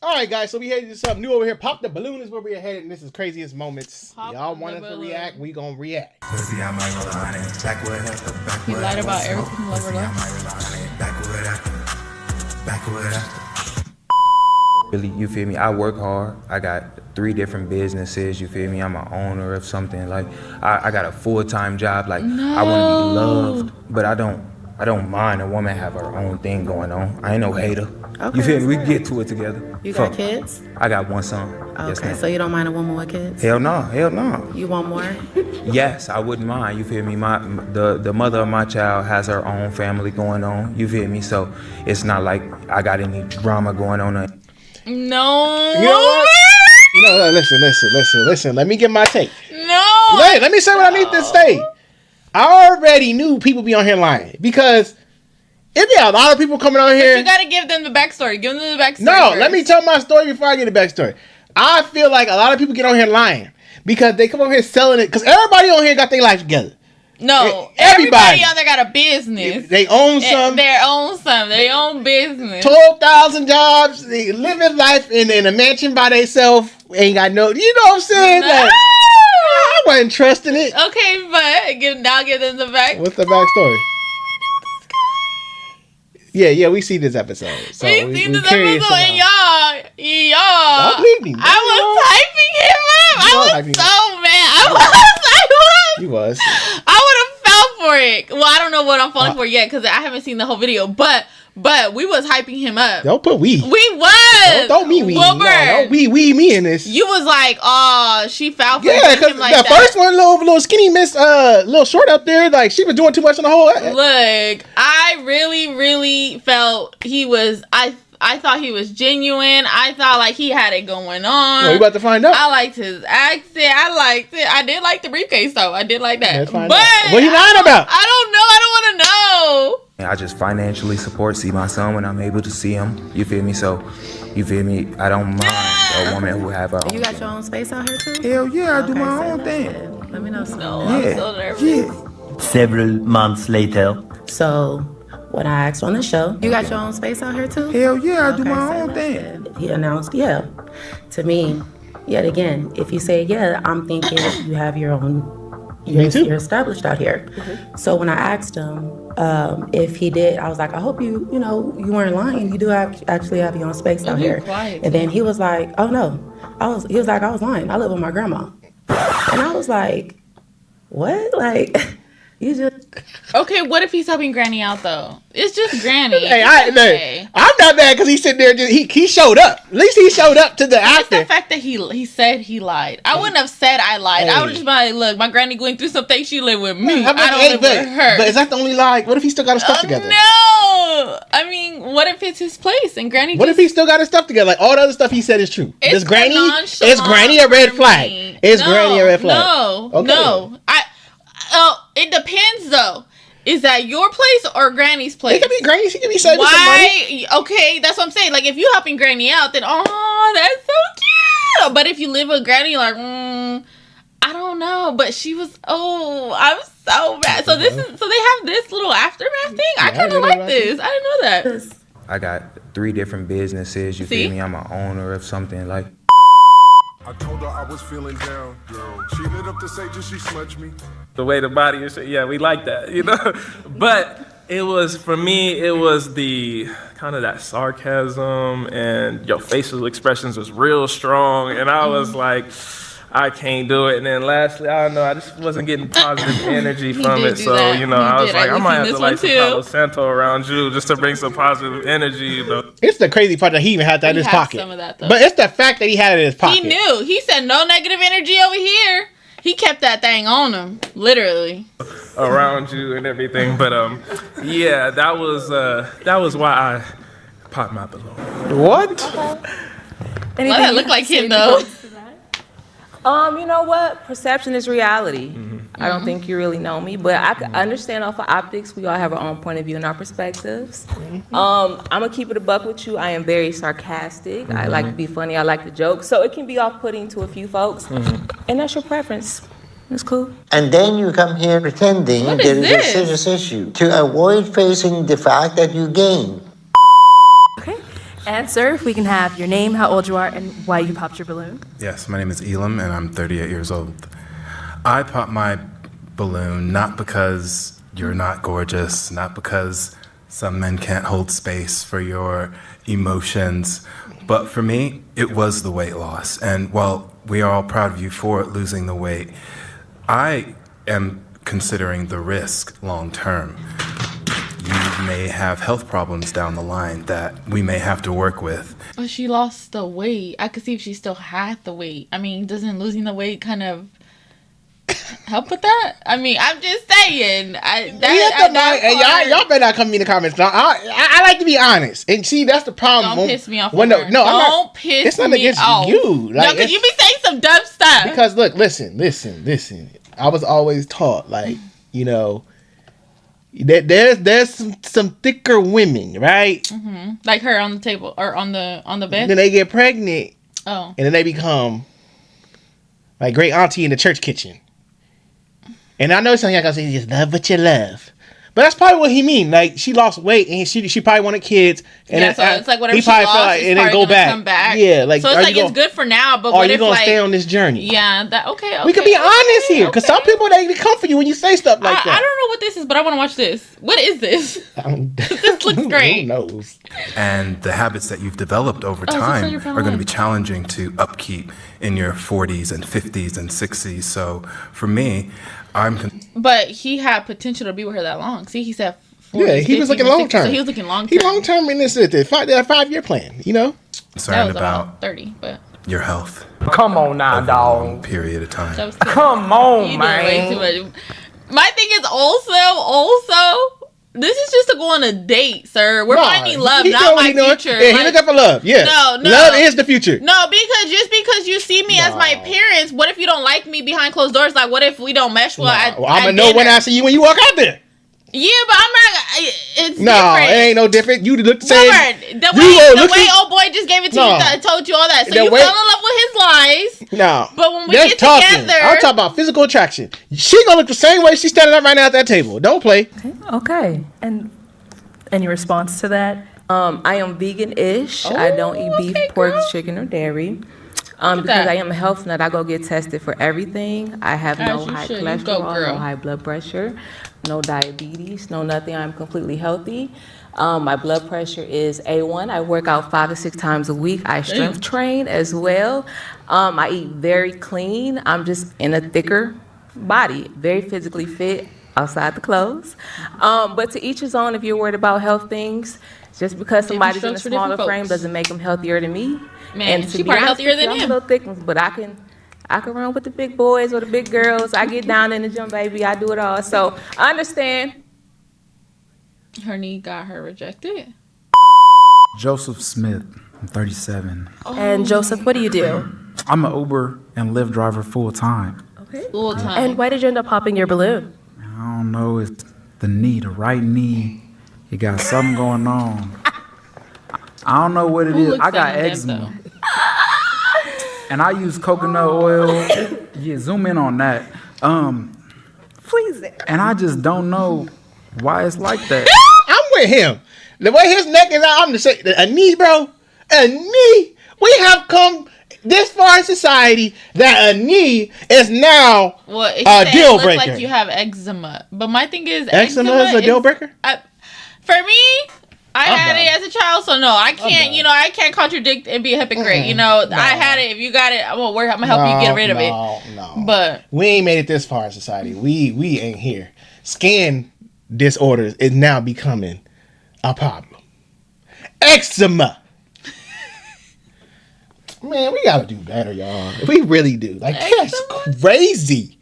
All right, guys. So we headed to something new over here. Pop the balloon is where we're headed, and this is craziest moments. Y'all want us to react? We gonna react. He lied about everything lover Really, you feel me? I work hard. I got 3 different businesses. You feel me? I'm an owner of something. Like I got a full-time job. Like I want to be loved, but I don't mind a woman have her own thing going on. I ain't no hater. Okay, You feel me? We can get to it together. You got kids? I got 1 son. Okay, Yes, ma'am. so you don't mind a woman with kids? Hell no. You want more? Yes, I wouldn't mind. You feel me? The mother of my child has her own family going on. You feel me? So it's not like I got any drama going on. No. You know what? No, listen. Let me get my take. No. Let me say what I need to say. I already knew people be on here lying because it be a lot of people coming on here. But you gotta give them the backstory. Give them the backstory. No, first. let me tell my story before I get the backstory. I feel like a lot of people get on here lying because they come over here selling it because everybody on here got their life together. No, Everybody on there got a business. They own some. Their own business. 12,000 jobs. They living life in a mansion by themselves. Ain't got no. You know what I'm saying? No. Like, I wasn't trusting it. Okay, but give them the back. What's the backstory? Yeah, we see this episode. So we seen this curious episode, and y'all. Don't believe me. I was hyping him up. I was so mad. You was. I would have fell for it. Well, I don't know what I'm falling for yet because I haven't seen the whole video. But we was hyping him up. Don't put we. We was. Don't me. Wilbur. No, me in this. You was like, oh, she fell for because him like the that. first one, little skinny miss, little short up there, like she was doing too much on the whole. Look, I really felt he was. I thought he was genuine. I thought like he had it going on. Well, we about to find out. I liked his accent. I liked it. I did like the briefcase though. I did like that. Let's find But out. What you lying about? I don't know. I don't want to know. I just financially see my son when I'm able to see him. You feel me? So, you feel me? I don't mind a woman who have her own. You got your own space out here too? Hell yeah, I do Okay, my say own less thing. then. Let me know some. No, I'm so nervous. Yeah. Several months later. So, when I asked on the show, you got your own space out here too? Hell yeah, I do Okay, my say own less thing. then. He announced, yeah. To me, yet again, if you say yeah, I'm thinking you have your own. Me too. You're established out here. Mm-hmm. So when I asked him if he did, I was like, I hope you weren't lying. You do actually have your own space out here. Quiet. And then he was like, oh no, he was like, I was lying. I live with my grandma. And I was like, what? Like, you just. Okay, what if he's helping Granny out though? It's just Granny. Hey, Okay. I'm not mad because he sitting there. He showed up. At least he showed up to the It's actor. the fact that he said he lied. I wouldn't have said I lied. I would just be like, look, my granny going through something. She live with me. I don't live with her. But is that the only lie? What if he still got his stuff together? No. I mean, what if it's his place and Granny? What if he still got his stuff together? Like all the other stuff he said is true. Is Granny a red for flag? me. Is Granny a red flag? No. Okay. No. It depends though. Is that your place or Granny's place? It could be Granny. She could be saving some money. Why? Okay, that's what I'm saying. Like, if you helping Granny out, then that's so cute. But if you live with Granny, like, I don't know. But she was. Oh, I'm so mad. So they have this little aftermath thing. I kind of like this. I didn't know that. I got 3 different businesses. You See? feel me? I'm an owner of something. Like. I told her I was feeling down, girl. She lit up the sage and she smudged me. The way the body is, yeah, we like that, you know. But it was, for me, it was the kind of that sarcasm and your facial expressions was real strong, and I was like, I can't do it. And then lastly, I don't know, I just wasn't getting positive energy from it. So, that. you know, I was like, I might have to this light one some too. Palo Santo around you just to bring some positive energy, you know. It's the crazy part that he even had that in his has pocket. some of that, though. But it's the fact that he had it in his pocket. He knew. He said no negative energy over here. He kept that thing on him, literally. Around you and everything. But yeah, that was why I popped my balloon. What? Why that look like him though? You know what? Perception is reality. I don't think you really know me, but I can understand off of optics. We all have our own point of view and our perspectives. I'm gonna keep it a buck with you. I am very sarcastic. I like to be funny. I like to joke. So it can be off-putting to a few folks, and that's your preference. It's cool. And then you come here pretending What there is is this? a serious issue to avoid facing the fact that you gain. Okay. And sir, if we can have your name, how old you are, and why you popped your balloon. Yes, my name is Elam, and I'm 38 years old. I popped my balloon not because you're not gorgeous, not because some men can't hold space for your emotions, but for me, it was the weight loss. And while we are all proud of you for losing the weight, I am considering the risk long term. You may have health problems down the line that we may have to work with. But she lost the weight. I could see if she still had the weight. I mean, doesn't losing the weight kind of help with that? I mean, I'm just saying. Y'all better not come to me in the comments. I like to be honest. And see, that's the problem. Don't piss me off. Don't piss it's not me against off. you. Like, no, because you be saying some dumb stuff. Because look, listen. I was always taught, like, you know, that there's some thicker women, right? Mm-hmm. Like her on the table or on the bed. Then they get pregnant. Oh. And then they become like great auntie in the church kitchen. And I know something like I say, just love what you love. But that's probably what he mean. Like, she lost weight and she probably wanted kids. And yeah, so it's like whatever he she probably lost, felt like, it's and then go back. Come back. Yeah, like, so it's like it's good for now, but what if, are you gonna like, stay on this journey? Yeah, okay. We can be honest here, because some people, they come for you when you say stuff like that. I don't know what this is, but I want to watch this. What is this? This looks great. Who knows? And the habits that you've developed over time are going to be challenging to upkeep in your 40s and 50s and 60s. So for me, But he had potential to be with her that long. See, he said 40s, yeah, he was looking long term. So he was looking long term. He long term in this 5-year plan, you know? Concerned about 30, but your health. Come on now, dog. Period of time. Come on, man. My thing is also, this is just to go on a date, sir. We're finding love, not my future. Yeah, he looking for love. Yeah. No. Love is the future. No, because just because you see me as my parents, what if you don't like me behind closed doors? Like, what if we don't mesh well? I'm gonna know when I see you when you walk out there. Yeah, but I'm not. It's different. It ain't no different. You look the same. The way old boy just gave it to you, told you all that. So you fell in love with his lies. No. But when we get together, I'm talking about physical attraction. She gonna look the same way she's standing up right now at that table. Don't play. Okay. And any response to that? I am vegan-ish. I don't eat beef, pork, chicken, or dairy. Because I am a health nut, I go get tested for everything. I have no high cholesterol, no high blood pressure, no diabetes, no nothing. I'm completely healthy. My blood pressure is A1. I work out 5 to 6 times a week. I strength train as well. I eat very clean. I'm just in a thicker body, very physically fit outside the clothes. But to each his own. If you're worried about health things, just because somebody's in a smaller frame doesn't make them healthier than me. Man, and she probably healthier than him. I'm a little thick, but I can run with the big boys or the big girls. I get down in the gym, baby. I do it all. So I understand. Her knee got her rejected. Joseph Smith. I'm 37. And Joseph, what do you do? I'm an Uber and Lyft driver full time. Okay. Full time. And why did you end up popping your balloon? I don't know. It's the knee, the right knee. It got something going on. I don't know what it is. I got eczema. And I use coconut oil. Yeah, zoom in on that. Please. And I just don't know why it's like that. I'm with him. The way his neck is out, I'm just saying, a knee, bro. A knee. We have come this far in society that a knee is now a deal breaker. It looks like you have eczema. But my thing is, eczema is a deal breaker? For me, I had it as a child, so no, I can't. I can't contradict and be a hypocrite. I had it. If you got it, I'm gonna help you get rid of it. No. But we ain't made it this far in society. We ain't here. Skin disorders is now becoming a problem. Eczema. Man, we gotta do better, y'all. We really do. Like, that's crazy.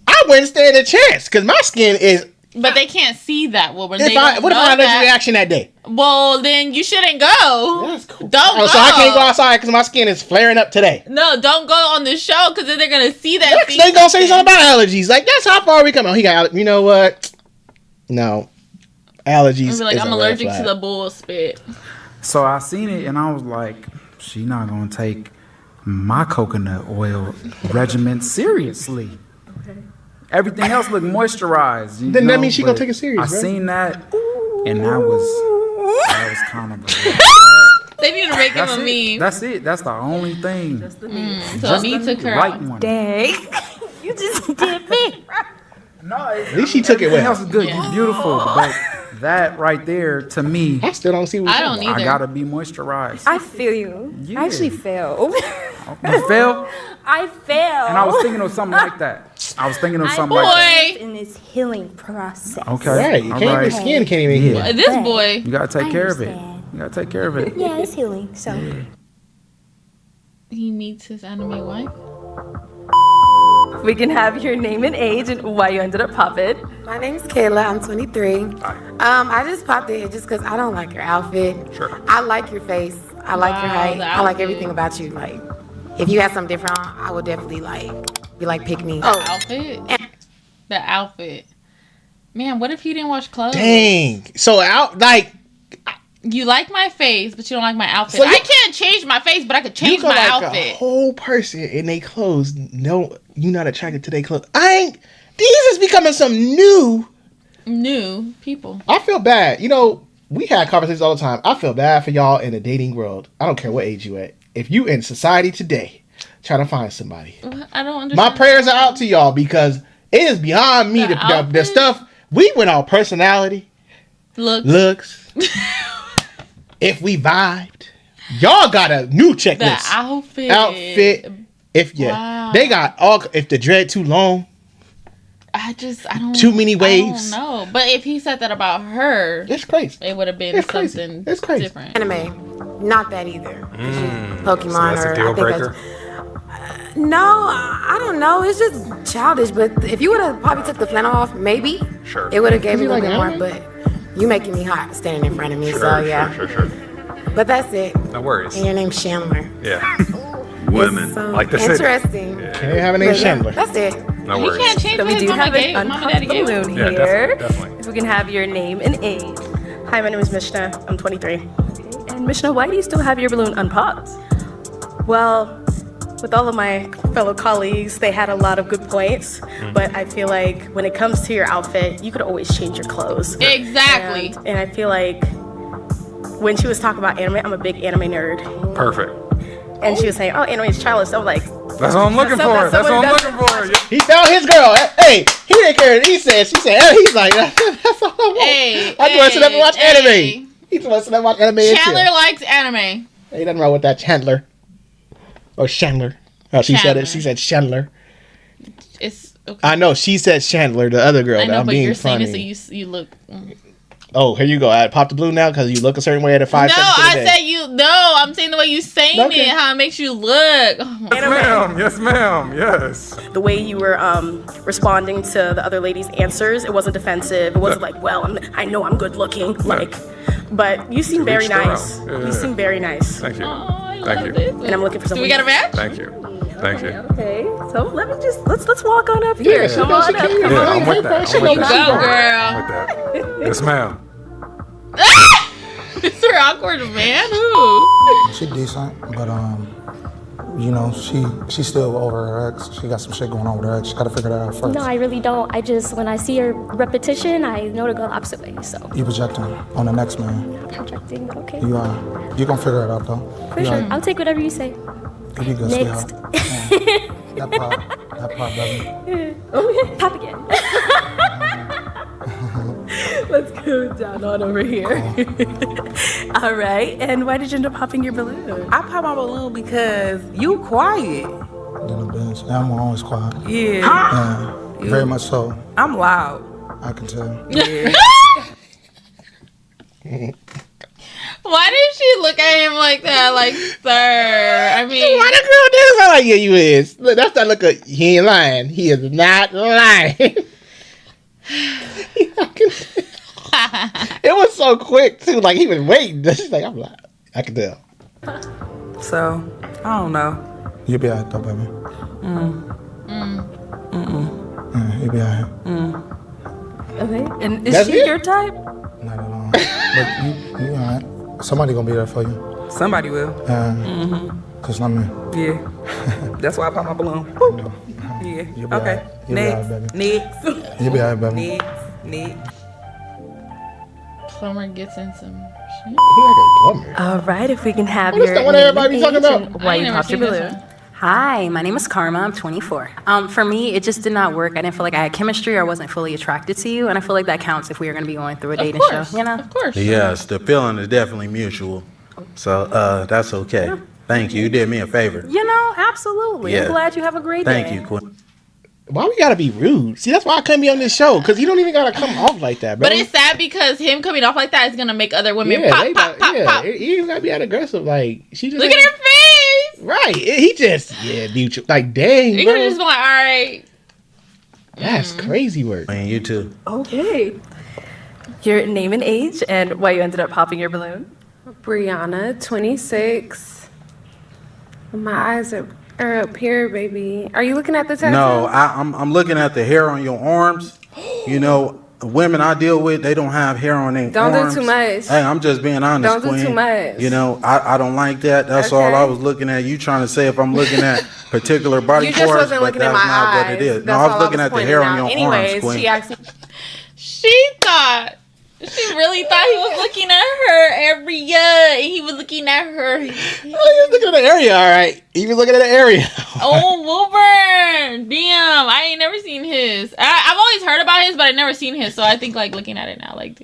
I wouldn't stand a chance because my skin is. But they can't see that. What if I had an allergic reaction that day? Well, then you shouldn't go. That's cool. Don't go. So I can't go outside because my skin is flaring up today. No, don't go on the show because then they're gonna see that. They gonna say something about allergies. Like, that's how far we come. Oh, he got. You know what? No, allergies. I'm allergic to the bull spit. So I seen it and I was like, she not gonna take my coconut oil regimen seriously. Okay. Everything else looked moisturized. Then that means she gonna take it serious. I seen that, and that was kind of a They need to make him a meme. That's it. That's the only thing. That's the meme. So he took her right out. one. Dang. You just did me. No, At least she took it everything well. else is good. You're beautiful, but that right there, to me, I still don't see what I don't I either. gotta be moisturized. I feel you. Yeah. I actually failed. You fell, I failed. and I was thinking of something like that. I was thinking of something boy. like that. in this healing process. Okay, Right, you all can't, right. your skin can't even heal. Yeah. This boy. You gotta take I care of it. understand. You gotta take care of it. Yeah, it's healing. So He meets his anime wife. we can have your name and age and why you ended up popping. My name's Kayla. I'm 23. I just popped in just because I don't like your outfit. Sure. I like your face. I like your height. the I like outfit. everything about you. Like, if you had something different on, I would definitely be like, pick me. The outfit. The outfit. Man, what if he didn't wash clothes? Dang. So You like my face, but you don't like my outfit. So you- I can't change my face, but I could change you my like a outfit. whole person in their clothes. No, you're not attracted to their clothes. These is becoming some new people. I feel bad. We had conversations all the time. I feel bad for y'all in the dating world. I don't care what age you at. If you in society today, trying to find somebody. I don't understand. My prayers are out to y'all because it is beyond me. The stuff we went on personality, looks. If we vibed, y'all got a new checklist. The outfit. If they got all. If the dread too long. I don't. Too many waves. I don't know. But if he said that about her, it's crazy. It would have been something different. Anime, not that either. Pokemon So that's a deal breaker. No, I don't know. It's just childish. But if you would have probably took the flannel off, maybe it would have gave me a little bit more. But you making me hot standing in front of me. So yeah. Sure. But that's it. No worries. And your name's Chandler. Yeah. Women. So Like the city. interesting. Can you have a name Chandler? That's it. No worries. He can't change So we his do mama have gave- an mama daddy unpopped gave balloon him. Yeah, here. definitely. If we can have your name and age. Hi, my name is Mishna. I'm 23. And Mishna, why do you still have your balloon unpopped? Well, with all of my fellow colleagues, they had a lot of good points, but I feel like when it comes to your outfit, you could always change your clothes. Exactly. And I feel like when she was talking about anime, I'm a big anime nerd. Perfect. And she was saying, oh, anime is childish. I'm like, That's what I'm looking for. That's what I'm looking for. He found his girl. Hey, he didn't care. She said, he's like, that's all I want. Hey, I just want to sit up and watch anime. He just wants to sit up and watch anime. and Chandler chill. likes anime. Ain't nothing wrong with that, Chandler. Or Chandler. Oh, she said it. She said Chandler. It's okay. I know. She said Chandler, the other girl. I know, that I'm but being you're saying funny. it so you look. Oh, here you go. I popped the blue now because you look a certain way at a 5 No, seconds of the I day. said you. No, I'm saying the way you saying Okay. it, how it makes you look. Oh my Yes, ma'am. Yes, ma'am. Yes. the way you were responding to the other lady's answers, it wasn't defensive. It wasn't like, well, I know I'm good looking. Like, but you seem very reached around. nice. Yeah. You seem very nice. Thank you. I Thank love you. this. And I'm looking for Do someone. we got a match? Thank you. Thank you. Okay, so let me just let's walk on up here. she Come knows on she up. can. Come Yeah, on. I'm with that. She I'm with knows that. Go, I'm girl. with that. Yes, ma'am. It's her awkward man. Who? She decent, but she's still over her ex. She got some shit going on with her ex. She gotta figure that out first. No, I really don't. I just, when I see her repetition, I know to go the opposite way, so. You projecting on the next man. Projecting, okay. You gonna figure it out though. For sure. I'll take whatever you say. You be good, Next. sweetheart. Yeah. That part, baby. Okay, pop again. Let's go down on over here. All right. And why did you end up popping your balloon? I pop my balloon because you quiet. Then the bitch. Yeah, I'm always quiet. Yeah. Yeah, very much so. I'm loud. I can tell. Yeah. Why did she look at him like that? Like, sir. I mean, Why the girl did it? Like, yeah, you is. Look, that's that look of, he ain't lying. He is not lying. It was so quick, too. Like, he was waiting. She's like, I'm lying. I can tell. So, I don't know. You'll be alright though, baby. You'll be alright. Okay. And is That's she it? your type? Not at all. But you alright. Somebody gonna be there for you. Somebody will. Cause not me. Yeah. That's why I pop my balloon. Yeah. You'll be Okay. alright. You'll be alright, baby. Next. You'll be alright, baby. Next. Plumber gets in some All right, if we can have This your the one name everybody and talking age about? and why you popped your balloon. Hi, my name is Karma. I'm 24. For me, it just did not work. I didn't feel like I had chemistry or wasn't fully attracted to you, and I feel like that counts if we are going to be going through a dating show. You know? Of course. Yes, the feeling is definitely mutual. So that's okay. Thank you. You did me a favor. You know, absolutely. Yeah. I'm glad you have a great day. Thank you, Quinn. Why we gotta be rude? See, that's why I couldn't be on this show, because you don't even gotta come off like that, bro. But it's sad because him coming off like that is gonna make other women Yeah, pop. You even gotta be that aggressive. Like, she just Look at her face. Right. He just mutual. Like, dang, You bro. could have just been like, all right. That's crazy work. Man, you too. Okay. Your name and age and why you ended up popping your balloon. Brianna, 26. My eyes are up here, baby. Are you looking at the tattoo? No, I'm looking at the hair on your arms. You know, the women I deal with, they don't have hair on their Don't arms. do too much. Hey, I'm just being honest, Don't do Queen. too much. You know, I don't like that. That's all I was looking at. You trying to say if I'm looking at particular body You parts, just wasn't but looking at that's my not eyes. what it is. No, That's I was all looking at the pointing hair on out. your Anyways, arms, Queen. she asked me. She really thought he was looking at her every year, and he was looking at her. Oh, he was looking at the area, all right. He was looking at the area. Oh, Wilburn! Damn, I ain't never seen his. I've always heard about his, but I never seen his. So I think like looking at it now, like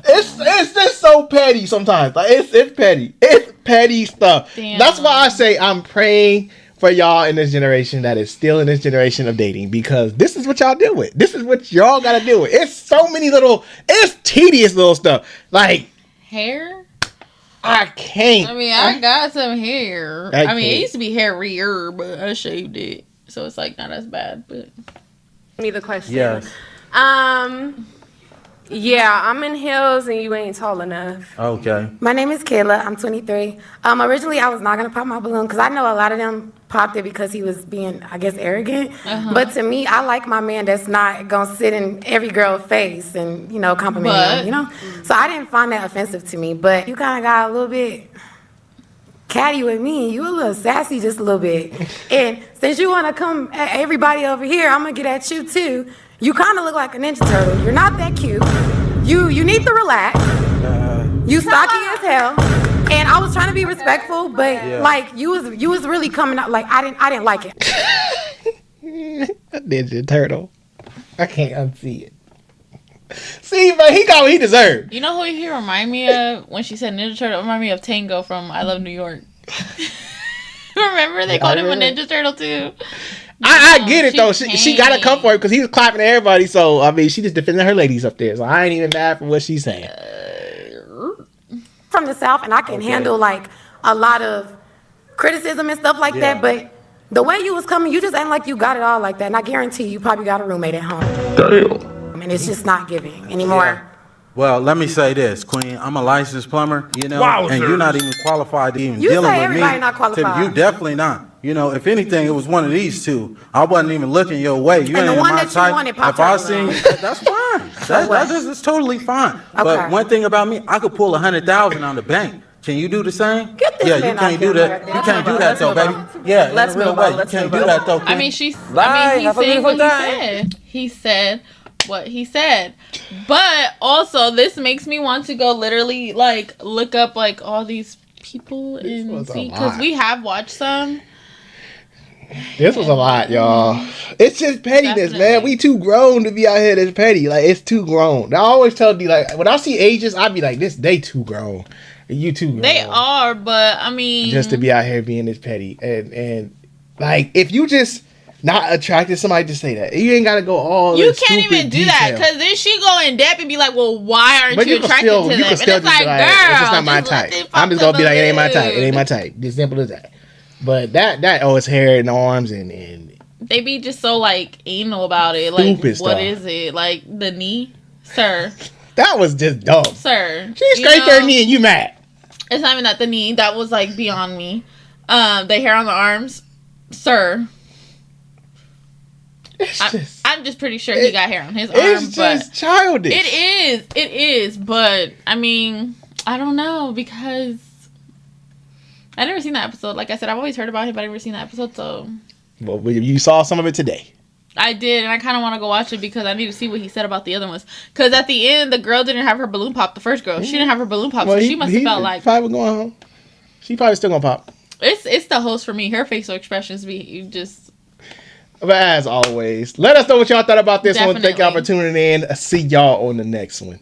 It's just so petty sometimes. Like it's petty. It's petty stuff. Damn. That's why I say I'm praying for y'all in this generation that is still in this generation of dating, because this is what y'all deal with. This is what y'all gotta deal with. It's so many it's tedious little stuff. Like hair. I can't. I mean, I got some hair. I mean, it can't. used to be hairier, but I shaved it, so it's like not as bad. But Me the question. Yes. Yeah, I'm in heels and you ain't tall enough. Okay. My name is Kayla. I'm 23. Originally, I was not gonna pop my balloon because I know a lot of them popped it because he was being, I guess, arrogant. But to me, I like my man that's not gonna sit in every girl's face and compliment them. You know. So I didn't find that offensive to me. But you kind of got a little bit catty with me. You a little sassy, just a little bit. And since you want to come at everybody over here, I'm gonna get at you too. You kind of look like a Ninja Turtle. You're not that cute. You need to relax. You stocky as hell. And I was trying to be respectful, but like you was really coming out like I didn't like it. Ninja Turtle. I can't unsee it. See, but he got what he deserved. you know who he remind me of when she said Ninja Turtle? It remind me of Tango from I Love New York. Remember they called him a Ninja Turtle too. I get it though. She got to come for it because he was clapping at everybody. So I mean, she just defending her ladies up there. So I ain't even mad for what she's saying. From the South, and I can handle like a lot of criticism and stuff like that. But the way you was coming, you just ain't like you got it all like that. And I guarantee you probably got a roommate at home. Damn. And it's just not giving anymore. Yeah. Well, let me say this, Queen. I'm a licensed plumber, and you're not even qualified to even You dealing say with me. everybody not qualified. You definitely not. If anything, it was one of these two. I wasn't even looking your way. You And the ain't one my that you type. wanted popped If I out seen, of that's fine. That's totally fine. But one thing about me, I could pull 100,000 on the bank. Can you do the same? Get this you man can't out do there. that. You can't do that though, baby. Yeah, Let's in a real move way. on. You Let's can't move do on. that though. I mean, he's saying what he said. He said what he said. But also, this makes me want to go literally like look up like all these people and see, because we have watched some. This was a lot, y'all. It's just pettiness, man. We too grown to be out here this petty. Like, it's too grown. I always tell D, like, when I see ages, I be like, they too grown. You too grown. They are, but I mean, just to be out here being this petty. And like, if you just not attracted to somebody, just say that. You ain't got to go all you can't even do that, because then she go in depth and be like, well, why aren't you attracted to them? And it's like, girl, it's just not my type. I'm just going to be like, it ain't my type. It ain't my type. As simple as that. But it's hair and arms and they be just so like anal about it. Like, stupid stuff. What is it? Like the knee, sir? That was just dumb, sir. She scraped her knee and you mad? It's not even that the knee. That was like beyond me. The hair on the arms, sir. I'm just pretty sure he got hair on his arm. It's just childish. It is. But I mean, I don't know, because I never seen that episode. Like I said, I've always heard about him, but I never seen that episode. So, well, you saw some of it today. I did, and I kind of want to go watch it because I need to see what he said about the other ones. Because at the end, the girl didn't have her balloon pop. The first girl, she didn't have her balloon pop, so she must have felt like probably going home. She probably still gonna pop. It's the host for me. Her facial expressions be just. But as always, let us know what y'all thought about this one. Thank y'all for tuning in. See y'all on the next one.